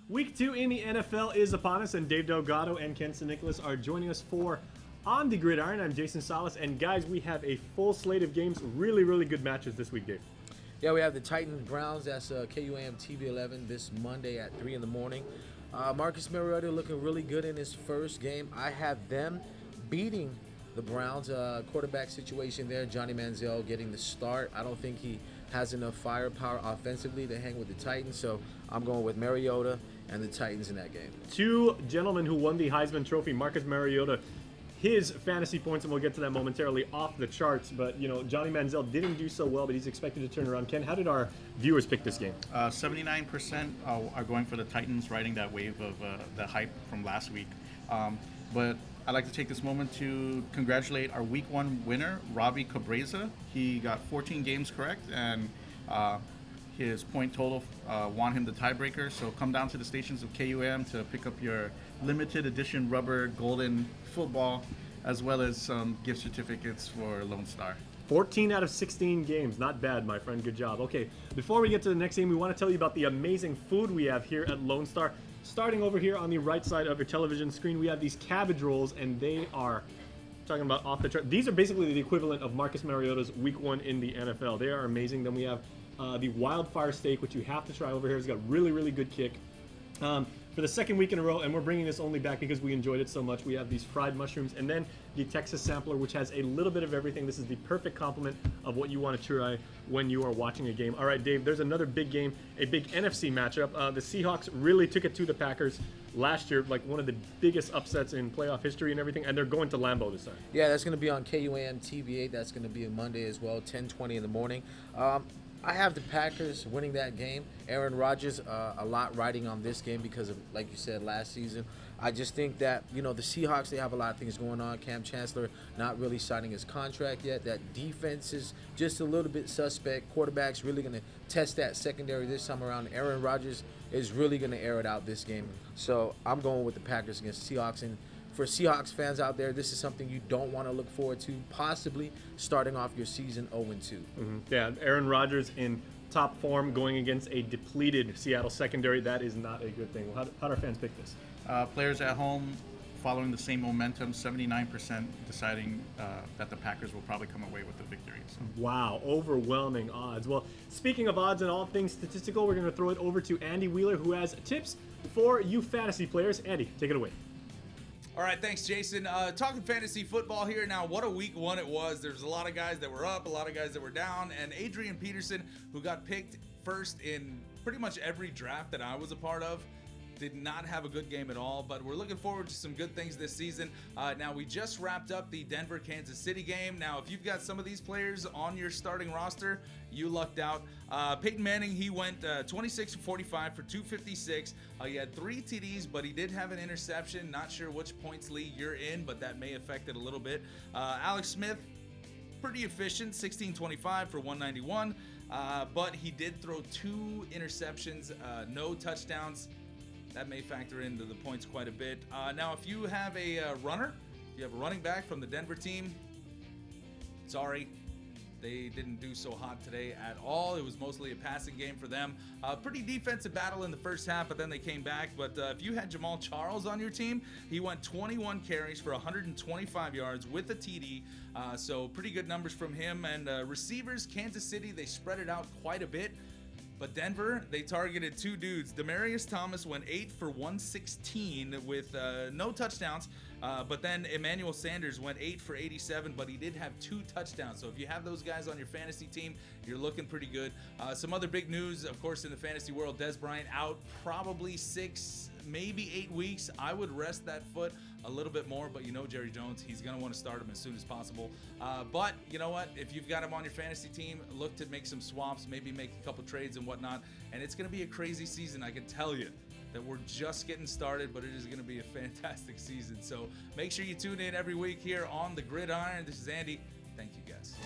Week 2 in the NFL is upon us, and Dave Delgado and Ken St. Nicholas are joining us for On the Gridiron. I'm Jason Salas, and guys, we have a full slate of games. Really good matches this week, Dave. Yeah, we have the Titans-Browns. That's KUAM TV 11 this Monday at 3 in the morning. Marcus Mariota looking really good in his first game. I have them beating the Browns. Quarterback situation there. Johnny Manziel getting the start. I don't think he has enough firepower offensively to hang with the Titans, so I'm going with Mariota and the Titans in that game. Two gentlemen who won the Heisman Trophy. Marcus Mariota, his fantasy points, and we'll get to that momentarily, off the charts. But, you know, Johnny Manziel didn't do so well, but he's expected to turn around. Ken, how did our viewers pick this game? 79% are going for the Titans, riding that wave of the hype from last week. But I'd like to take this moment to congratulate our Week 1 winner, Robbie Cabreza. He got 14 games correct, and his point total won him the tiebreaker. So come down to the stations of KUAM to pick up your limited edition rubber golden football, as well as some gift certificates for Lone Star. 14 out of 16 games. Not bad, my friend. Good job. Okay, before we get to the next game, we want to tell you about the amazing food we have here at Lone Star. Starting over here on the right side of your television screen, we have these cabbage rolls, and they are, talking about off the chart, these are basically the equivalent of Marcus Mariota's Week 1 in the NFL. They are amazing. Then we have the wildfire steak, which you have to try over here. It's got really good kick. For the second week in a row, and we're bringing this only back because we enjoyed it so much, we have these fried mushrooms, and then the Texas Sampler, which has a little bit of everything. This is the perfect complement of what you want to try when you are watching a game. All right, Dave, there's another big game, a big NFC matchup. The Seahawks really took it to the Packers last year, like one of the biggest upsets in playoff history and everything, and they're going to Lambeau this time. Yeah, that's going to be on KUAM TV 8. That's going to be a Monday as well, 10:20 in the morning. I have the Packers winning that game. Aaron Rodgers, a lot riding on this game because of, like you said, last season. I just think that, you know, the Seahawks, they have a lot of things going on. Cam Chancellor not really signing his contract yet. That defense is just a little bit suspect. Quarterback's really going to test that secondary this time around. Aaron Rodgers is really going to air it out this game. So I'm going with the Packers against the Seahawks. And for Seahawks fans out there, this is something you don't want to look forward to, possibly starting off your season 0-2. Yeah, Aaron Rodgers in top form going against a depleted Seattle secondary. That is not a good thing. How do our fans pick this? Players at home following the same momentum, 79% deciding that the Packers will probably come away with the victory. So. Wow, overwhelming odds. Well, speaking of odds and all things statistical, we're going to throw it over to Andy Wheeler, who has tips for you fantasy players. Andy, take it away. All right, thanks, Jason. Talking fantasy football here now. What a Week 1 it was. There's a lot of guys that were up, a lot of guys that were down, and Adrian Peterson, who got picked first in pretty much every draft that I was a part of, did not have a good game at all, but we're looking forward to some good things this season. Now, we just wrapped up the Denver-Kansas City game. Now, if you've got some of these players on your starting roster, you lucked out. Peyton Manning, he went 26-45 for 256. He had 3 TDs, but he did have an interception. Not sure which points league you're in, but that may affect it a little bit. Alex Smith, pretty efficient, 16-25 for 191, but he did throw 2 interceptions, no touchdowns. That may factor into the points quite a bit. Now, if you have a runner, if you have a running back from the Denver team, sorry, they didn't do so hot today at all. It was mostly a passing game for them. Pretty defensive battle in the first half, but then they came back. But if you had Jamal Charles on your team, he went 21 carries for 125 yards with a TD. So pretty good numbers from him. And receivers, Kansas City, they spread it out quite a bit. But Denver, they targeted 2 dudes. Demaryius Thomas went 8 for 116 with no touchdowns. But then Emmanuel Sanders went 8 for 87, but he did have 2 touchdowns. So if you have those guys on your fantasy team, you're looking pretty good. Some other big news, of course, in the fantasy world, Dez Bryant out probably 6, maybe 8 weeks. I would rest that foot a little bit more, but you know Jerry Jones, he's going to want to start him as soon as possible. But you know what? If you've got him on your fantasy team, look to make some swaps, maybe make a couple trades and whatnot. And it's going to be a crazy season, I can tell you. That we're just getting started, but it is going to be a fantastic season. So make sure you tune in every week here on the Gridiron. This is Andy. Thank you, guys.